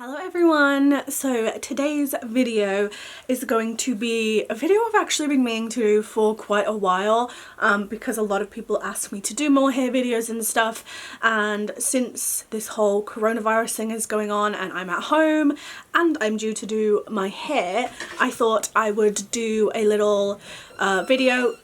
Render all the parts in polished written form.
Hello everyone! So today's video is going to be a video I've actually been meaning to do for quite a while because a lot of people ask me to do more hair videos and stuff, and since this whole coronavirus thing is going on and I'm at home and I'm due to do my hair, I thought I would do a little video.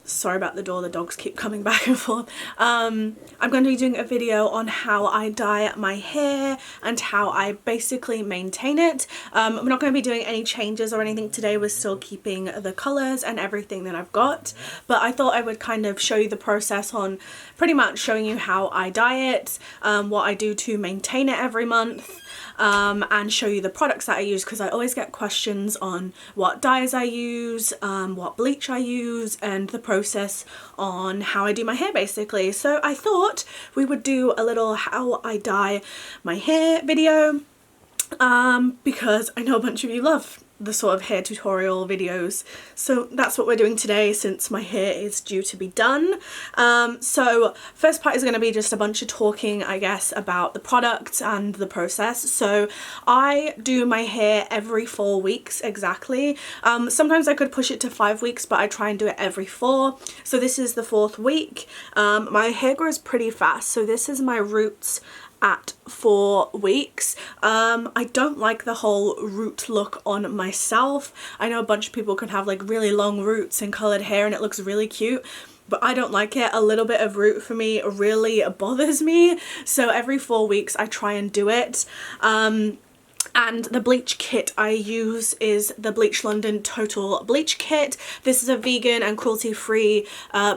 Sorry about the door, the dogs keep coming back and forth. I'm going to be doing a video on how I dye my hair and how I basically maintain it. I'm not going to be doing any changes or anything today. We're still keeping the colours and everything that I've got, but I thought I would kind of show you the process on pretty much showing you how I dye it, what I do to maintain it every month, and show you the products that I use, because I always get questions on what dyes I use, what bleach I use, and the process on how I do my hair basically. So I thought we would do a little how I dye my hair video, because I know a bunch of you love the sort of hair tutorial videos, so that's what we're doing today since my hair is due to be done. So first part is going to be just a bunch of talking, I guess, about the products and the process. So I do my hair every 4 weeks exactly. Sometimes I could push it to 5 weeks, but I try and do it every 4. So this is the 4th week. My hair grows pretty fast, so this is my roots at 4 weeks. I don't like the whole root look on myself. I know a bunch of people can have like really long roots and coloured hair and it looks really cute, but I don't like it. A little bit of root for me really bothers me. So every 4 weeks I try and do it. And the bleach kit I use is the Bleach London Total Bleach Kit. This is a vegan and cruelty-free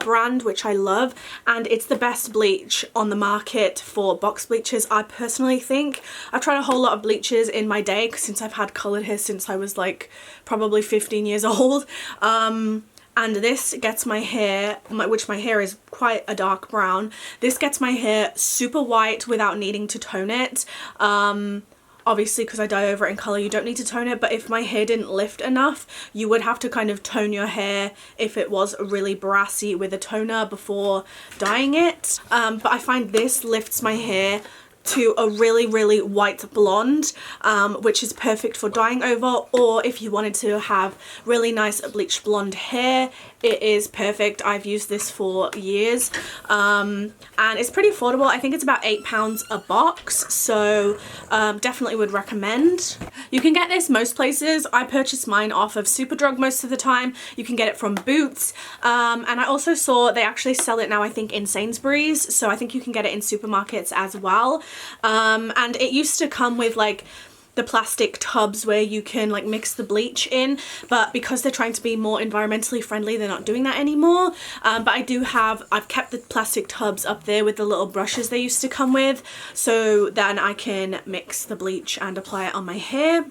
brand, which I love, and it's the best bleach on the market for box bleaches, I personally think. I've tried a whole lot of bleaches in my day since I've had coloured hair since I was like probably 15 years old. And this gets my hair, which my hair is quite a dark brown, this gets my hair super white without needing to tone it. Obviously, because I dye over it in colour, you don't need to tone it, but if my hair didn't lift enough, you would have to kind of tone your hair if it was really brassy with a toner before dyeing it. But I find this lifts my hair to a really white blonde, which is perfect for dyeing over, or if you wanted to have really nice bleached blonde hair, it is perfect. I've used this for years, and it's pretty affordable. I think it's about £8 a box, so definitely would recommend. You can get this most places. I purchase mine off of Superdrug most of the time. You can get it from Boots, and I also saw they actually sell it now, I think, in Sainsbury's, so I think you can get it in supermarkets as well. And it used to come with like the plastic tubs where you can like mix the bleach in, but because they're trying to be more environmentally friendly, they're not doing that anymore. But I've kept the plastic tubs up there with the little brushes they used to come with, so then I can mix the bleach and apply it on my hair.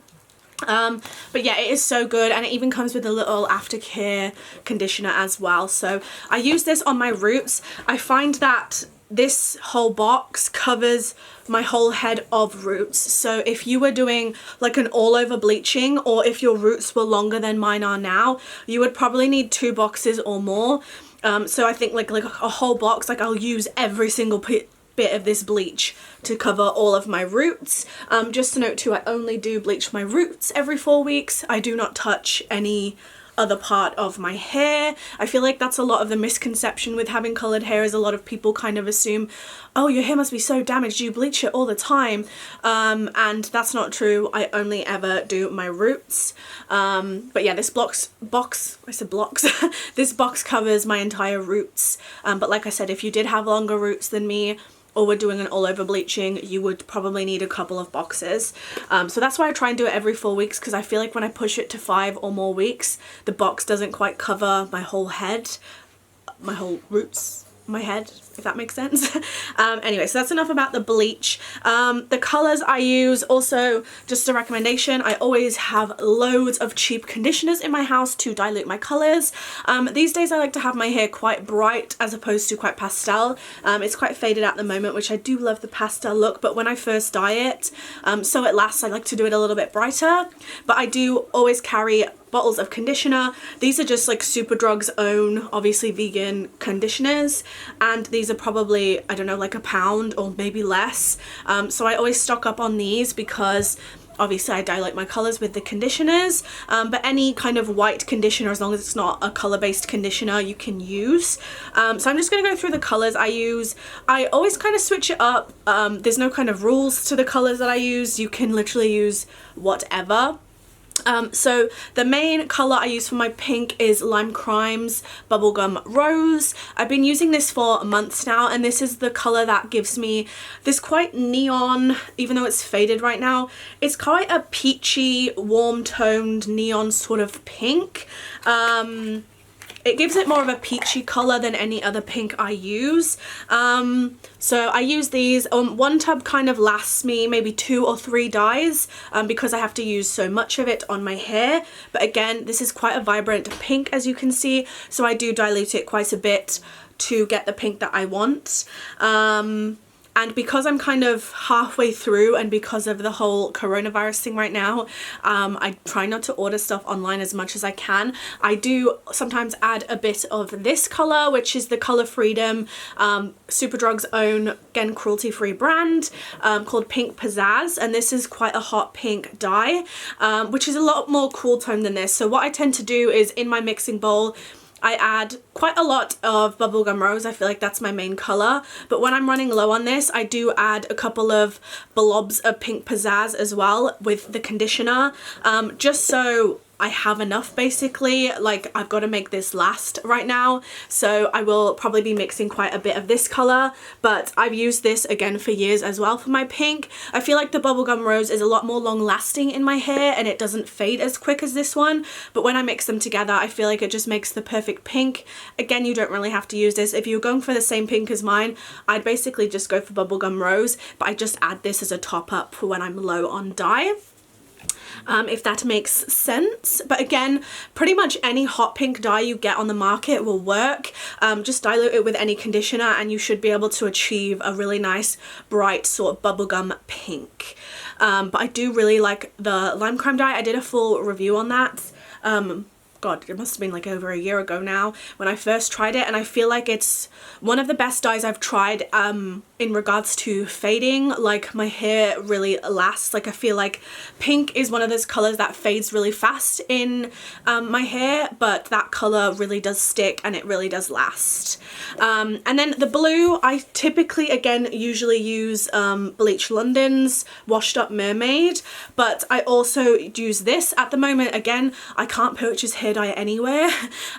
But yeah, it is so good, and it even comes with a little aftercare conditioner as well. So I use this on my roots. I find that this whole box covers my whole head of roots, so if you were doing like an all over bleaching, or if your roots were longer than mine are now, you would probably need 2 boxes or more. So I think like a whole box, like I'll use every single bit of this bleach to cover all of my roots. Just to note too, I only do bleach my roots every 4 weeks. I do not touch any other part of my hair. I feel like that's a lot of the misconception with having coloured hair, is a lot of people kind of assume, oh, your hair must be so damaged, you bleach it all the time, and that's not true. I only ever do my roots. But yeah, this this box covers my entire roots, but like I said, if you did have longer roots than me, or we're doing an all over bleaching, you would probably need a couple of boxes. So that's why I try and do it every 4 weeks, because I feel like when I push it to 5 or more weeks, the box doesn't quite cover my whole head, my whole roots, my head, if that makes sense. Anyway, so that's enough about the bleach. The colours I use, also just a recommendation, I always have loads of cheap conditioners in my house to dilute my colours. These days I like to have my hair quite bright as opposed to quite pastel. It's quite faded at the moment, which I do love the pastel look, but when I first dye it, so it lasts, I like to do it a little bit brighter. But I do always carry bottles of conditioner. These are just like Superdrug's own, obviously vegan conditioners, and these are probably, I don't know, like £1 or maybe less. So I always stock up on these because obviously I dilute my colours with the conditioners, but any kind of white conditioner, as long as it's not a colour-based conditioner, you can use. So I'm just going to go through the colours I use. I always kind of switch it up. There's no kind of rules to the colours that I use. You can literally use whatever. So the main colour I use for my pink is Lime Crime's Bubblegum Rose. I've been using this for months now, and this is the colour that gives me this quite neon, even though it's faded right now, it's quite a peachy, warm-toned neon sort of pink. It gives it more of a peachy colour than any other pink I use. So I use these. One tub kind of lasts me maybe 2 or 3 dyes because I have to use so much of it on my hair. But again, this is quite a vibrant pink, as you can see, so I do dilute it quite a bit to get the pink that I want. And because I'm kind of halfway through, and because of the whole coronavirus thing right now, I try not to order stuff online as much as I can. I do sometimes add a bit of this colour, which is the Colour Freedom, Superdrug's own, again, cruelty-free brand, called Pink Pizzazz. And this is quite a hot pink dye, which is a lot more cool tone than this. So what I tend to do is, in my mixing bowl, I add quite a lot of Bubblegum Rose. I feel like that's my main colour. But when I'm running low on this, I do add a couple of blobs of Pink Pizzazz as well with the conditioner, just so I have enough, basically. Like, I've got to make this last right now, so I will probably be mixing quite a bit of this colour, but I've used this again for years as well for my pink. I feel like the Bubblegum Rose is a lot more long lasting in my hair and it doesn't fade as quick as this one, but when I mix them together I feel like it just makes the perfect pink. Again, you don't really have to use this. If you're going for the same pink as mine, I'd basically just go for Bubblegum Rose, but I just add this as a top up for when I'm low on dye. If that makes sense. But again, pretty much any hot pink dye you get on the market will work. Just dilute it with any conditioner and you should be able to achieve a really nice bright sort of bubblegum pink. But I do really like the Lime Crime dye. I did a full review on that. God, it must have been like over a year ago now when I first tried it, and I feel like it's one of the best dyes I've tried in regards to fading. Like, my hair really lasts. Like, I feel like pink is one of those colours that fades really fast in my hair, but that colour really does stick and it really does last. And then the blue, I typically, again, usually use Bleach London's Washed Up Mermaid, but I also use this at the moment. Again, I can't purchase hair dye anywhere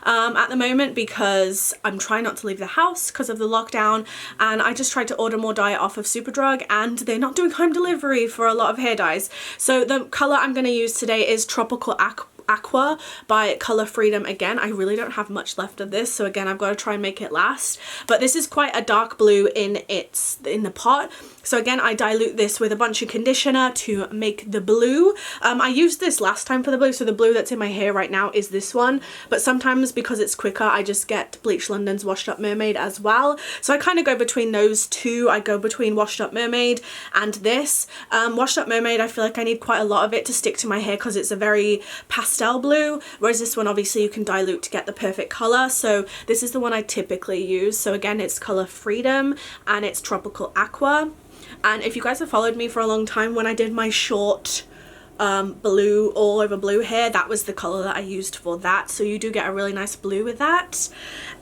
at the moment because I'm trying not to leave the house because of the lockdown, and I just tried to order more dye off of Superdrug and they're not doing home delivery for a lot of hair dyes. So the colour I'm going to use today is Tropical Aqua by Colour Freedom. Again, I really don't have much left of this, so again, I've got to try and make it last, but this is quite a dark blue in the pot. So again, I dilute this with a bunch of conditioner to make the blue. I used this last time for the blue, so the blue that's in my hair right now is this one, but sometimes because it's quicker, I just get Bleach London's Washed Up Mermaid as well. So I kind of go between those two. I go between Washed Up Mermaid and this. Washed Up Mermaid, I feel like I need quite a lot of it to stick to my hair because it's a very pastel blue, whereas this one obviously you can dilute to get the perfect colour. So this is the one I typically use. So again, it's Colour Freedom and it's Tropical Aqua. And if you guys have followed me for a long time, when I did my short blue, all over blue hair, that was the colour that I used for that. So you do get a really nice blue with that.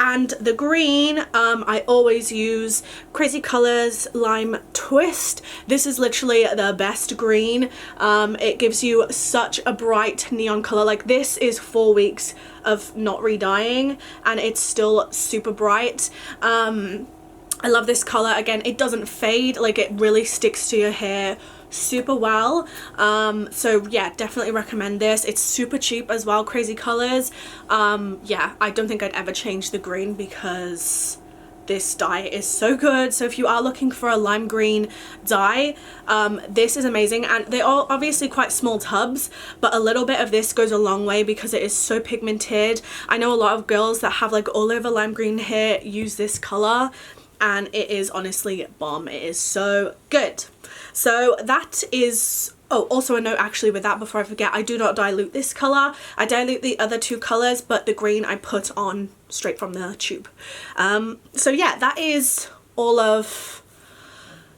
And the green, I always use Crazy Colours Lime Twist. This is literally the best green. It gives you such a bright neon colour. Like, this is 4 weeks of not re-dyeing and it's still super bright. I love this colour. Again, it doesn't fade, like it really sticks to your hair super well. So yeah, definitely recommend this. It's super cheap as well, Crazy Colours. Yeah, I don't think I'd ever change the green because this dye is so good. So if you are looking for a lime green dye, this is amazing, and they are obviously quite small tubs, but a little bit of this goes a long way because it is so pigmented. I know a lot of girls that have like all over lime green hair use this colour, and it is honestly bomb. It is so good. So that is Oh, also a note actually with that before I forget, I do not dilute this colour. I dilute the other two colours, but the green I put on straight from the tube. So yeah, that is all of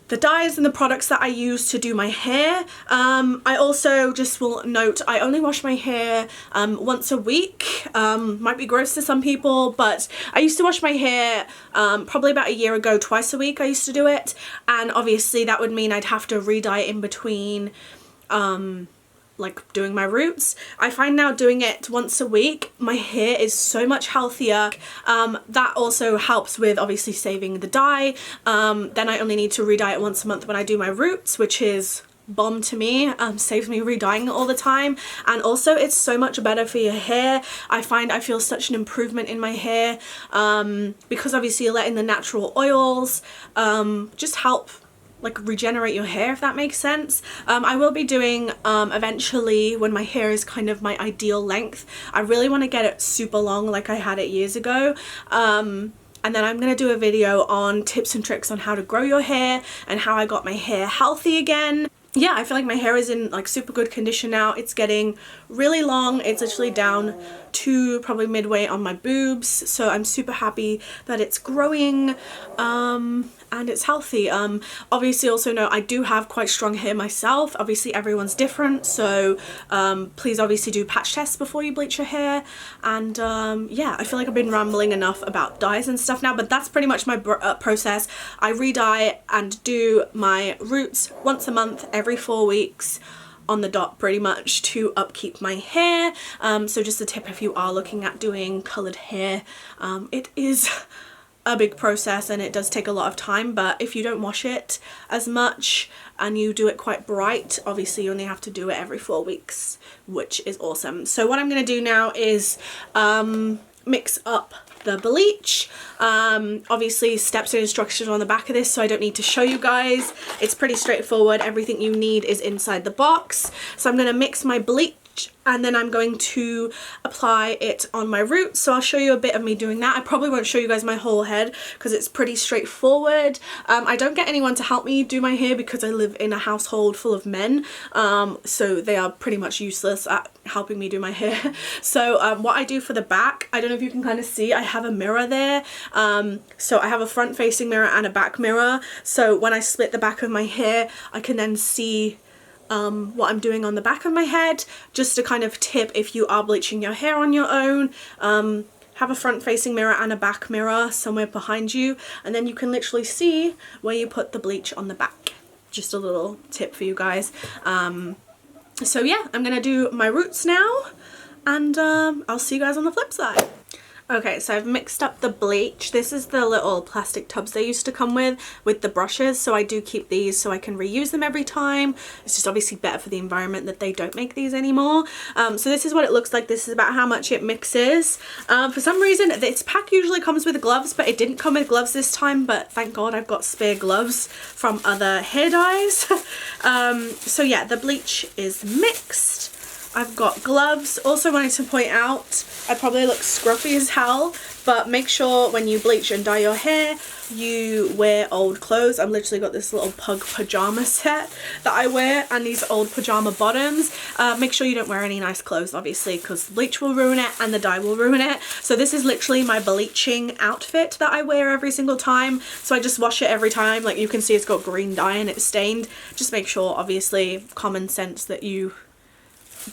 the dyes and the products that I use to do my hair. I also just will note, I only wash my hair once a week. Might be gross to some people, but I used to wash my hair probably about a year ago, twice a week I used to do it. And obviously that would mean I'd have to re-dye it in between like doing my roots. I find now doing it once a week, my hair is so much healthier. That also helps with obviously saving the dye. Then I only need to re-dye it once a month when I do my roots, which is bomb to me. Saves me re-dyeing it all the time. And also it's so much better for your hair. I find I feel such an improvement in my hair because obviously you're letting the natural oils just help like regenerate your hair, if that makes sense. I will be doing eventually, when my hair is kind of my ideal length, I really want to get it super long like I had it years ago. And then I'm going to do a video on tips and tricks on how to grow your hair and how I got my hair healthy again. Yeah, I feel like my hair is in like super good condition now. It's getting really long. It's literally down to probably midway on my boobs. So I'm super happy that it's growing and it's healthy. Obviously also know I do have quite strong hair myself. Obviously everyone's different. So please obviously do patch tests before you bleach your hair. And yeah, I feel like I've been rambling enough about dyes and stuff now, but that's pretty much my process. I re-dye and do my roots once a month, every 4 weeks on the dot pretty much to upkeep my hair. So just a tip if you are looking at doing coloured hair, it is a big process and it does take a lot of time, but if you don't wash it as much and you do it quite bright, obviously you only have to do it every 4 weeks, which is awesome. So what I'm going to do now is mix up the bleach. Obviously steps and instructions on the back of this, so I don't need to show you guys. It's pretty straightforward. Everything you need is inside the box. So I'm going to mix my bleach and then I'm going to apply it on my roots. So I'll show you a bit of me doing that. I probably won't show you guys my whole head because it's pretty straightforward. I don't get anyone to help me do my hair because I live in a household full of men, so they are pretty much useless at helping me do my hair. So what I do for the back, I don't know if you can kind of see, I have a mirror there. So I have a front facing mirror and a back mirror. So when I split the back of my hair, I can then see what I'm doing on the back of my head. Just a kind of tip if you are bleaching your hair on your own, have a front facing mirror and a back mirror somewhere behind you, and then you can literally see where you put the bleach on the back. Just a little tip for you guys. So yeah, I'm gonna do my roots now and I'll see you guys on the flip side. Okay, so I've mixed up the bleach. This is the little plastic tubs they used to come with the brushes, so I do keep these so I can reuse them every time. It's just obviously better for the environment that they don't make these anymore. So this is what it looks like. This is about how much it mixes. For some reason, this pack usually comes with gloves, but it didn't come with gloves this time, but thank God I've got spare gloves from other hair dyes. So yeah, the bleach is mixed. I've got gloves. Also wanted to point out, I probably look scruffy as hell, but make sure when you bleach and dye your hair, you wear old clothes. I've literally got this little pug pajama set that I wear and these old pajama bottoms. Make sure you don't wear any nice clothes, obviously, because the bleach will ruin it and the dye will ruin it. So this is literally my bleaching outfit that I wear every single time. So I just wash it every time. Like you can see, it's got green dye and it's stained. Just make sure, obviously, common sense, that you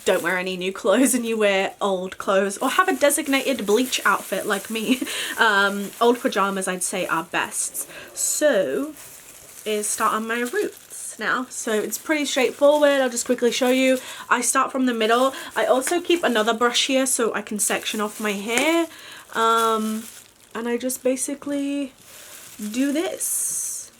don't wear any new clothes and you wear old clothes, or have a designated bleach outfit like me. Old pajamas I'd say are best. So is start on my roots now. So it's pretty straightforward. I'll just quickly show you. I start from the middle. I also keep another brush here so I can section off my hair, and I just basically do this.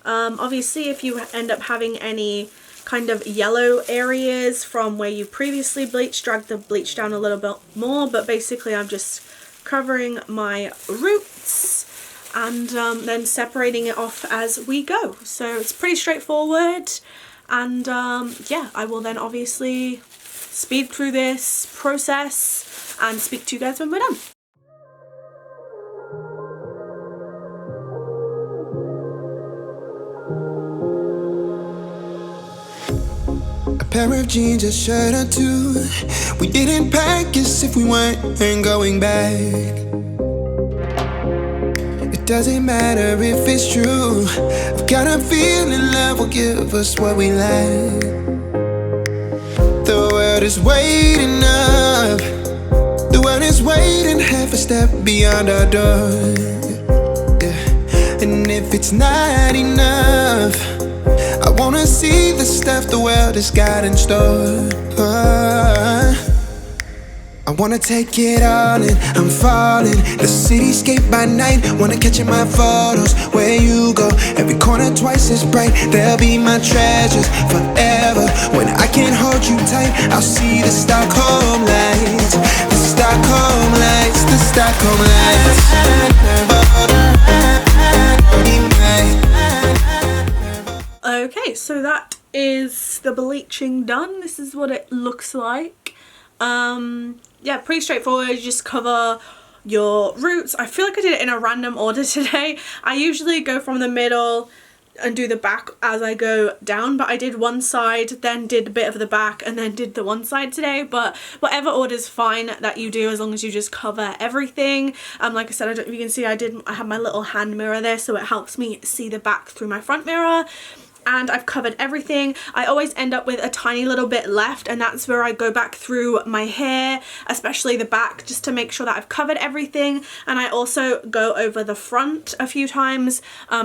Obviously if you end up having any kind of yellow areas from where you previously bleached, drag the bleach down a little bit more, but basically I'm just covering my roots and then separating it off as we go. So it's pretty straightforward, and yeah, I will then obviously speed through this process and speak to you guys when we're done. pair of jeans, a shirt or two. We didn't pack as if we weren't going back. It doesn't matter if it's true. I've got a feeling love will give us what we lack. The world is waiting up. The world is waiting half a step beyond our door. Yeah. And if it's not enough, I wanna see the stuff the world has got in store. I wanna take it all in, I'm falling. The cityscape by night, wanna catch in my photos. Where you go, every corner twice as bright. They'll be my treasures forever. When I can't hold you tight, I'll see the Stockholm lights. The Stockholm lights, the Stockholm lights. Okay, so that is the bleaching done. This is what it looks like. Yeah, pretty straightforward. You just cover your roots. I feel like I did it in a random order today. I usually go from the middle and do the back as I go down, but I did one side, then did a bit of the back, and then did the one side today. But whatever order is fine that you do, as long as you just cover everything. Like I said, I don't know if you can see, I have my little hand mirror there, so it helps me see the back through my front mirror. And I've covered everything. I always end up with a tiny little bit left, and that's where I go back through my hair, especially the back, just to make sure that I've covered everything. And I also go over the front a few times,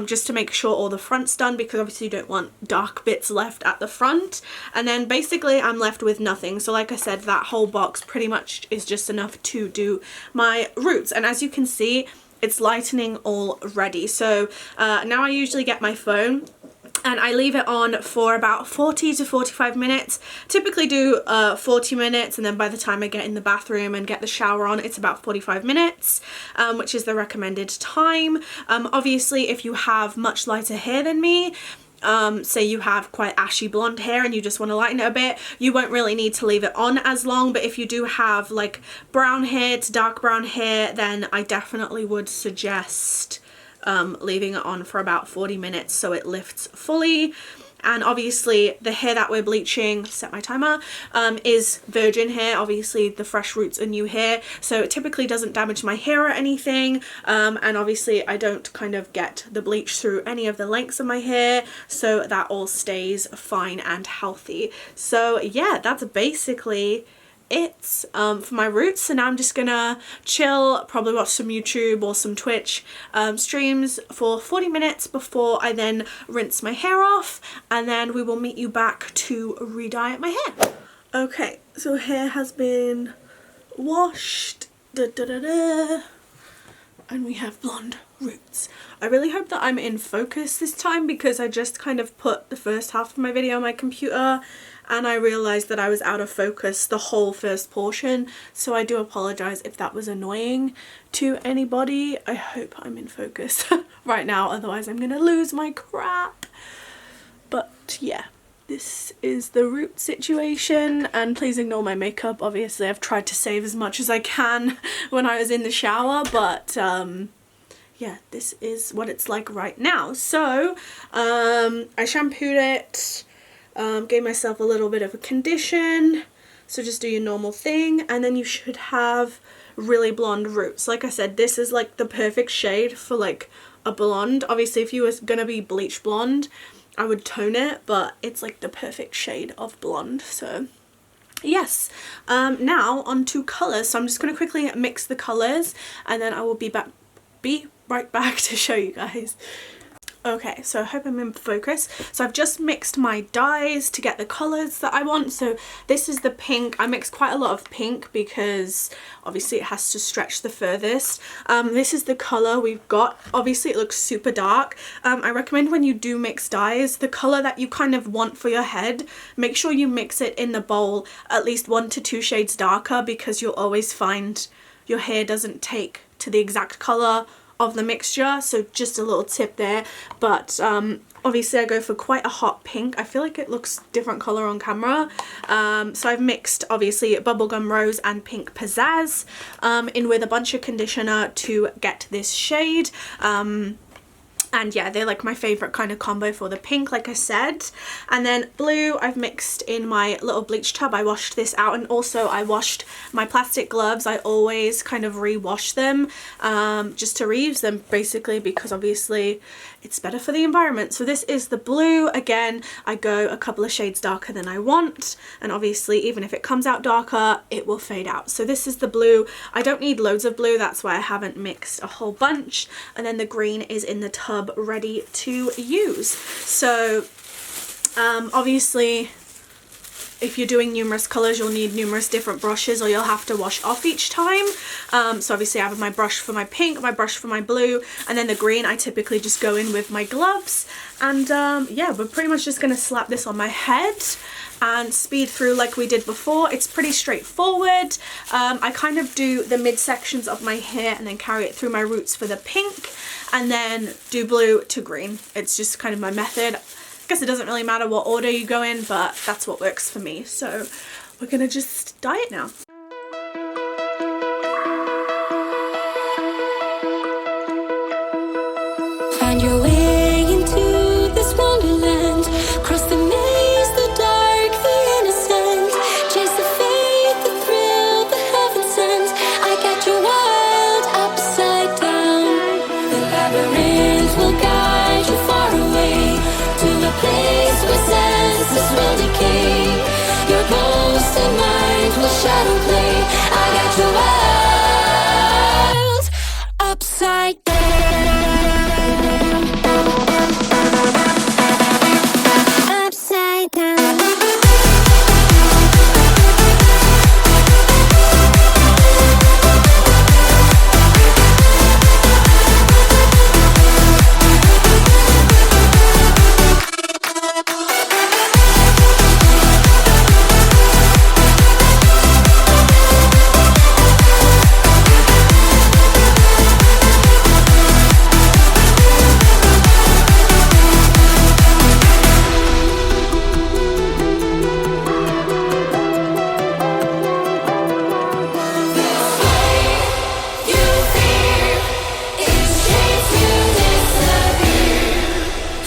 just to make sure all the front's done, because obviously you don't want dark bits left at the front. And then basically I'm left with nothing. So like I said, that whole box pretty much is just enough to do my roots. And as you can see, it's lightening already. So now I usually get my phone and I leave it on for about 40 to 45 minutes. Typically do 40 minutes, and then by the time I get in the bathroom and get the shower on, it's about 45 minutes, which is the recommended time. Obviously, if you have much lighter hair than me, say you have quite ashy blonde hair and you just want to lighten it a bit, you won't really need to leave it on as long. But if you do have like brown hair to dark brown hair, then I definitely would suggest leaving it on for about 40 minutes so it lifts fully. And obviously the hair that we're bleaching, set my timer, is virgin hair. Obviously the fresh roots are new hair, so it typically doesn't damage my hair or anything. And obviously I don't kind of get the bleach through any of the lengths of my hair, so that all stays fine and healthy. So yeah, that's basically it for my roots. So now I'm just gonna chill, probably watch some YouTube or some Twitch streams for 40 minutes before I then rinse my hair off, and then we will meet you back to re-dye my hair. Okay, so hair has been washed, and we have blonde roots. I really hope that I'm in focus this time, because I just kind of put the first half of my video on my computer and I realized that I was out of focus the whole first portion, so I do apologize if that was annoying to anybody. I hope I'm in focus right now, otherwise I'm gonna lose my crap. But yeah, this is the root situation, and please ignore my makeup. Obviously I've tried to save as much as I can when I was in the shower, but yeah, this is what it's like right now. So I shampooed it, gave myself a little bit of a condition, so just do your normal thing, and then you should have really blonde roots. Like I said, this is like the perfect shade for like a blonde. Obviously if you was gonna be bleach blonde, I would tone it, but it's like the perfect shade of blonde. So yes, now on to colours. So I'm just gonna quickly mix the colours, and then I will be right back to show you guys. Okay, so I hope I'm in focus. So I've just mixed my dyes to get the colours that I want. So this is the pink. I mixed quite a lot of pink because obviously it has to stretch the furthest. This is the colour we've got. Obviously it looks super dark. I recommend when you do mix dyes, the colour that you kind of want for your head, make sure you mix it in the bowl at least 1 to 2 shades darker, because you'll always find your hair doesn't take to the exact colour of the mixture. So just a little tip there. But obviously I go for quite a hot pink. I feel like it looks different colour on camera. So I've mixed obviously bubblegum rose and pink pizzazz in with a bunch of conditioner to get this shade. And yeah, they're like my favorite kind of combo for the pink, like I said. And then blue, I've mixed in my little bleach tub. I washed this out, and also I washed my plastic gloves. I always kind of re-wash them just to reuse them basically, because obviously it's better for the environment. So this is the blue. Again, I go a couple of shades darker than I want, and obviously even if it comes out darker, it will fade out. So this is the blue. I don't need loads of blue, that's why I haven't mixed a whole bunch. And then the green is in the tub ready to use. So obviously if you're doing numerous colors, you'll need numerous different brushes, or you'll have to wash off each time. So obviously I have my brush for my pink, my brush for my blue, and then the green I typically just go in with my gloves. And yeah, we're pretty much just gonna slap this on my head and speed through like we did before. It's pretty straightforward. I kind of do the midsections of my hair and then carry it through my roots for the pink, and then do blue to green. It's just kind of my method. I guess it doesn't really matter what order you go in, but that's what works for me. So we're gonna just dye it now. Find your way into this wonderland. Cross the maze, the dark, the innocent. Chase the faith, the thrill, the heaven sent. I got your world upside down. The labyrinth will guide you far away to a place where senses will decay. Your ghost and mind will shadow play. I got your world upside down. Upside down.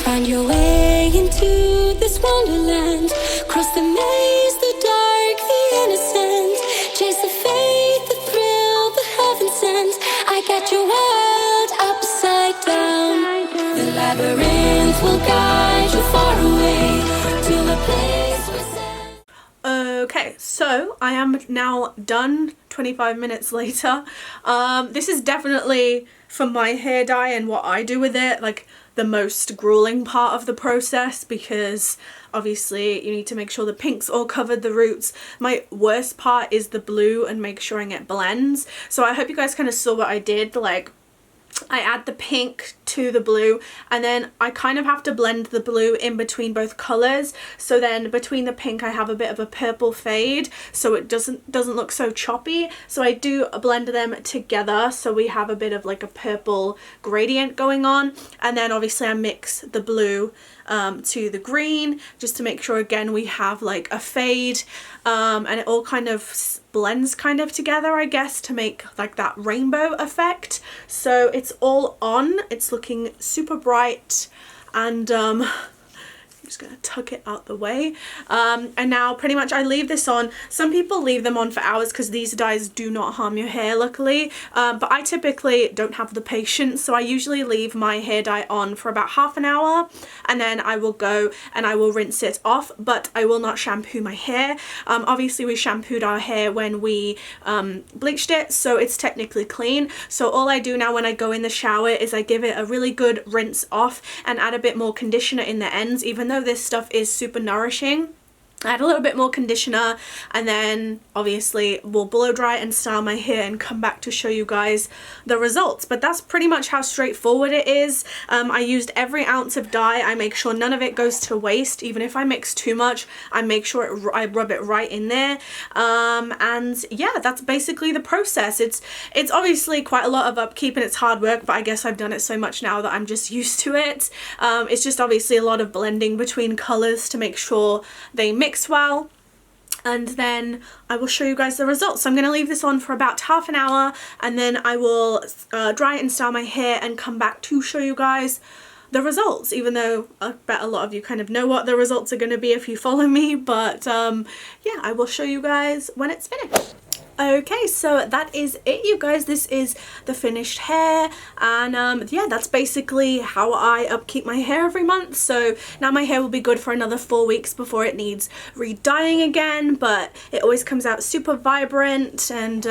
Find your way into this wonderland. Cross the maze, the dark, the innocent. Chase the faith, the thrill, the heaven sent. I got your world upside down. The labyrinth will guide you far away to a place where Okay, so I am now done 25 minutes later. This is definitely, for my hair dye and what I do with it, like the most grueling part of the process, because obviously you need to make sure the pink's all covered the roots. My worst part is the blue and make sure it blends. So I hope you guys kind of saw what I did. Like, I add the pink to the blue, and then I kind of have to blend the blue in between both colors. So then between the pink I have a bit of a purple fade, so it doesn't look so choppy. So I do blend them together so we have a bit of like a purple gradient going on. And then obviously I mix the blue to the green just to make sure again we have like a fade, and it all kind of blends kind of together, I guess, to make like that rainbow effect. So it's all on, it's looking super bright, and I'm just gonna tuck it out the way. And now pretty much I leave this on. Some people leave them on for hours because these dyes do not harm your hair, luckily, but I typically don't have the patience, so I usually leave my hair dye on for about half an hour, and then I will go and I will rinse it off, but I will not shampoo my hair. Obviously we shampooed our hair when we bleached it, so it's technically clean. So all I do now when I go in the shower is I give it a really good rinse off and add a bit more conditioner in the ends. Even though this stuff is super nourishing, add a little bit more conditioner, and then obviously we'll blow dry and style my hair and come back to show you guys the results. But that's pretty much how straightforward it is. I used every ounce of dye. I make sure none of it goes to waste. Even if I mix too much, I make sure I rub it right in there. And yeah, that's basically the process. It's obviously quite a lot of upkeep and it's hard work, but I guess I've done it so much now that I'm just used to it. It's just obviously a lot of blending between colors to make sure they mix well, and then I will show you guys the results. So I'm going to leave this on for about half an hour, and then I will dry it and style my hair and come back to show you guys the results, even though I bet a lot of you kind of know what the results are going to be if you follow me, but yeah, I will show you guys when it's finished. Okay, so that is it, you guys. This is the finished hair, and yeah, that's basically how I upkeep my hair every month. So now my hair will be good for another 4 weeks before it needs re-dyeing again, but it always comes out super vibrant, and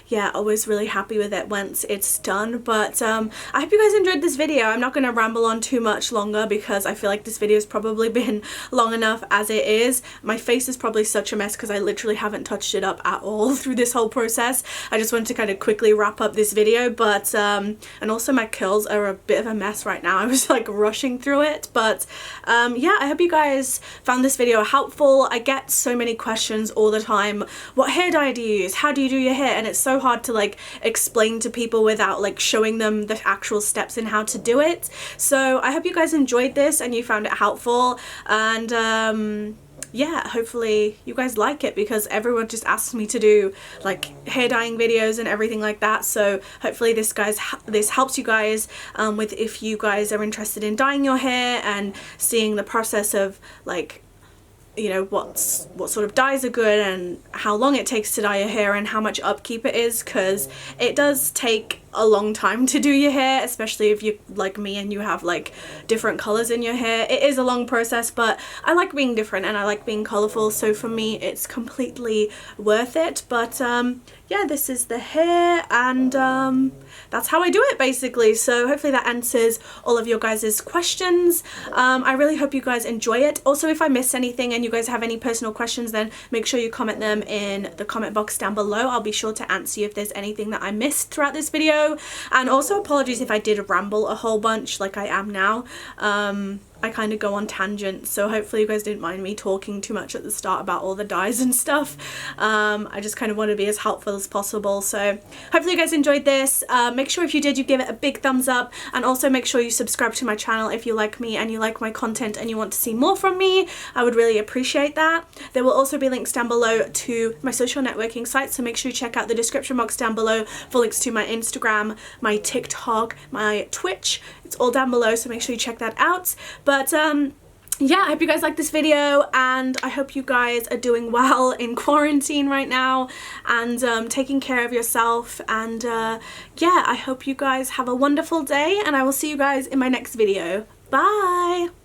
yeah, always really happy with it once it's done. But I hope you guys enjoyed this video. I'm not going to ramble on too much longer because I feel like this video has probably been long enough as it is. My face is probably such a mess because I literally haven't touched it up at all through this whole process. I just wanted to kind of quickly wrap up this video, but and also my curls are a bit of a mess right now. I was like rushing through it, but yeah, I hope you guys found this video helpful. I get so many questions all the time. What hair dye do you use? How do you do your hair? And it's so hard to like explain to people without like showing them the actual steps in how to do it. So I hope you guys enjoyed this and you found it helpful, and yeah, hopefully you guys like it because everyone just asks me to do like hair dyeing videos and everything like that. So hopefully this helps you guys with if you guys are interested in dyeing your hair and seeing the process of like, you know, what sort of dyes are good and how long it takes to dye your hair and how much upkeep it is, because it does take a long time to do your hair, especially if you like me and you have like different colors in your hair. It is a long process, but I like being different and I like being colorful, so for me it's completely worth it. But yeah, this is the hair, and that's how I do it basically. So hopefully that answers all of your guys' questions. I really hope you guys enjoy it. Also, if I missed anything and you guys have any personal questions, then make sure you comment them in the comment box down below. I'll be sure to answer you if there's anything that I missed throughout this video. And also apologies if I did ramble a whole bunch like I am now. I kind of go on tangents, so hopefully you guys didn't mind me talking too much at the start about all the dyes and stuff. I just kind of want to be as helpful as possible, so hopefully you guys enjoyed this. Make sure if you did, you give it a big thumbs up, and also make sure you subscribe to my channel if you like me and you like my content and you want to see more from me. I would really appreciate that. There will also be links down below to my social networking sites, so make sure you check out the description box down below for links to my Instagram, my TikTok, my Twitch. It's all down below, so make sure you check that out. But yeah, I hope you guys like this video, and I hope you guys are doing well in quarantine right now and taking care of yourself, and yeah, I hope you guys have a wonderful day, and I will see you guys in my next video. Bye!